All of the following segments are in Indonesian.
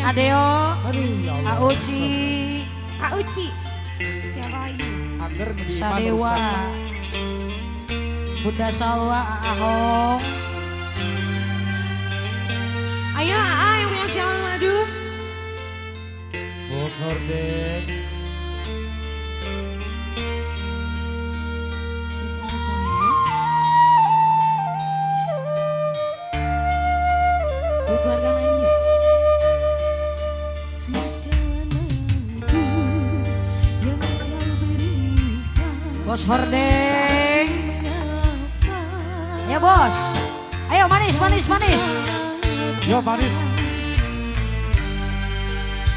Adeo, Aduh, ya Allah. Auci, Auci. Siapa lagi? Ander mendiman Sadewa, rusak. Bunda Sawa, Ahong. Ayo yang punya siapa madu? Bos hordeng. Buat keluarga manis. Bos hordeng. Ya bos, ayo manis, manis, manis. Yo manis.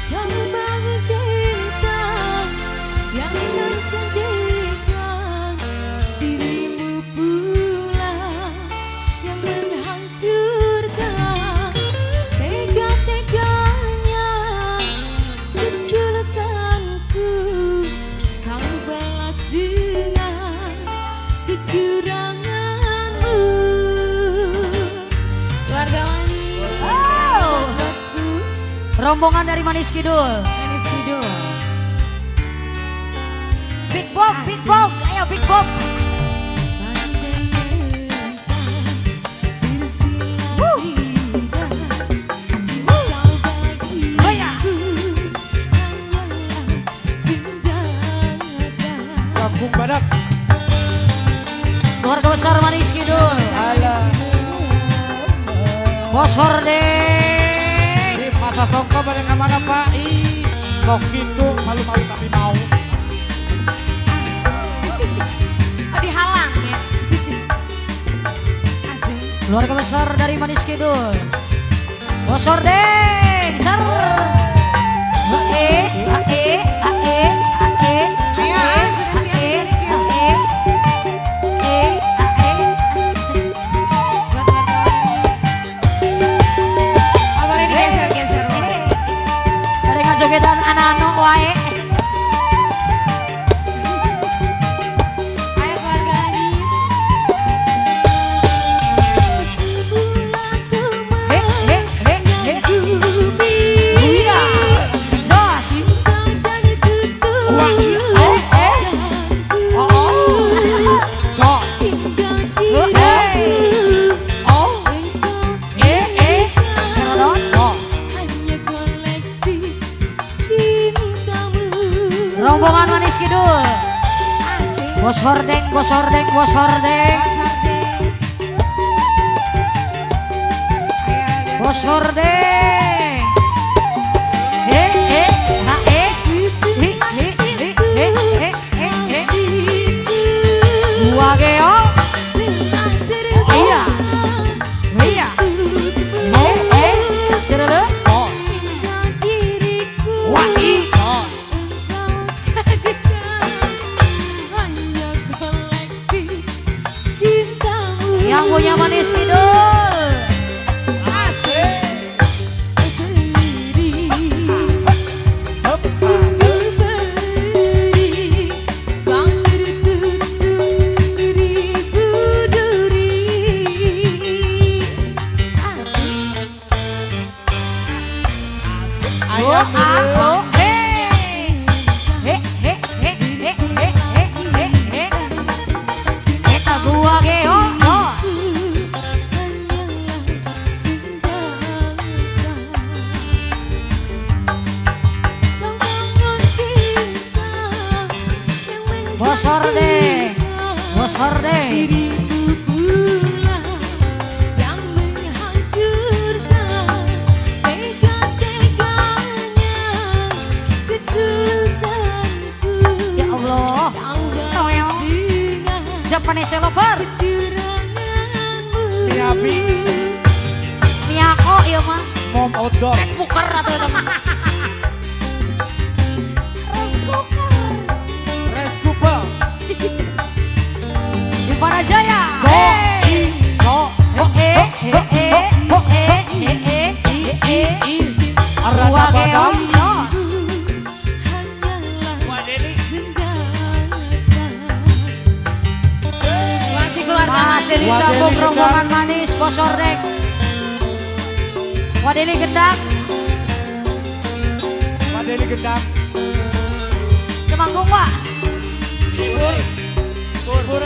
Yang membangun cinta, yang menjanjikan dirimu pula, yang menghancurkan tega-teganya ketulusanku. Kau balas dengan kecuranganmu. Keluarga manis, bos-bosku. Rombongan dari Manis Kidul. Manis Kidul. Big Bob, Big Bob, ayo Big Bob. Kampung Badak. Keluarga besar Manis Kidul. Alah. Bos hordeng. Di masa songko bareng kemana Pak? Sok itu malu-malu tapi mau. Oh dihalang ya. Asik. Keluarga besar dari Manis Kidul. Bos hordeng, sar. Ae, ae, ae, ae. Ayo, sudah siap diri, Kyo. Buat keluarga manis. Oh boleh digeser-geser. Dari ngajogetan anak-anak wae. Ayo keluarga manis. He, he, he, he. Iya. Jos. Oh, oh. Cok. Serodot. Cok. Rombongan Manis Kidul. Bos hordeng, bos hordeng, bos hordeng. Bos hordeng. He, he, ha, he. He, he, he, he, he, he, he. Gua geo. Iya. Iya. He, he. Serodot. Cok. Wah, cok. Yang punya Manis Kidul. Ayam Aku, he, he, he, he, he, he, he, he, he. Kita gua geo, jos. Bos hordeng, bos hordeng. Dirimu pula yang menghancurkan tega-teganya ketulusanku. Ya Allah, Kau balas dengan Japanese lover. kecuranganmu. Miyabi. Miyako ya mah. Mom outdoor. Buker atau itu mah. Rice cooker. Rice cooker. Di mana Jaya? Cok. Arana Badang. Jos. Hanyalah senjata. Masih keluarga Masih manis. disambung Wadeli rombongan Manis, bos hordeng. Wadeli Gendang. Pak Deli Gendang. Temanggung Pak. Libur. Libur.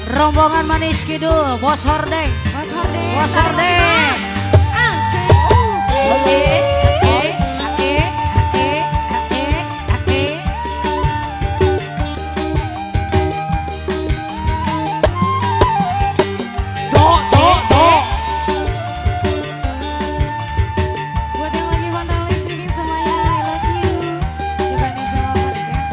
Rombongan Manis Kidul, Bos Hordeng. Bos Hordeng. Bos Hordeng. Asik. Buat yang lagi pantau listening semuanya, I love you. Coba nih sama Manis ya.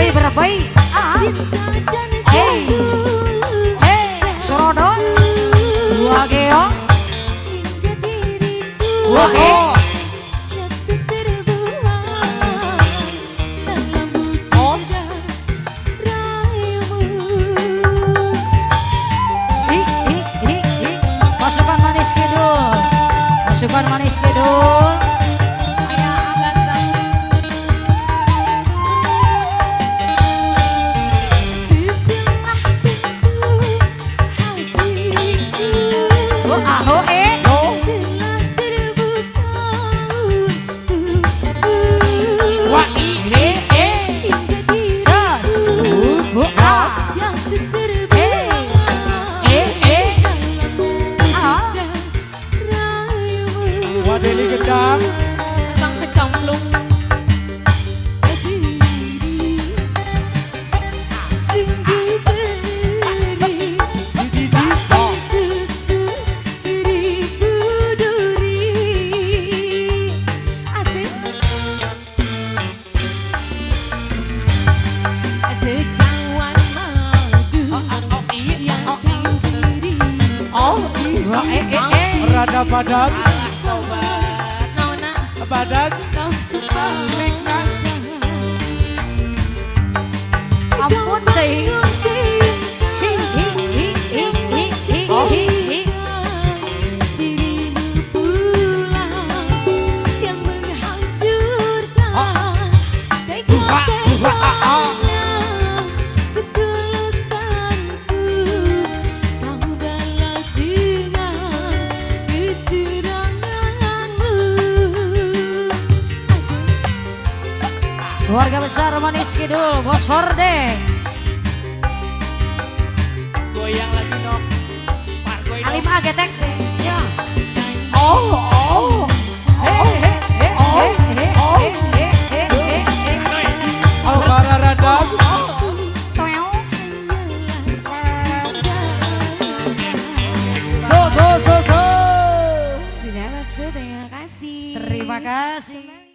Berabai. Hey, Sorodon. Dua geong. Dua geong. Pasukan Manis Kidul. Pasukan Manis Kidul. Pak Deli Gendang. Sampai camlung. Rada badak. Badak. Ampun deh. Dirimu pula yang menghancurkan ketulusanku. Kau balas dengan kecuranganmu. Keluarga besar Manis Kidul, Bos Hordeng. Goyang lagi dong. Alim Agetek. Ya. Alvara Radang. So. Sudah, let's go. Terima kasih. Terima kasih.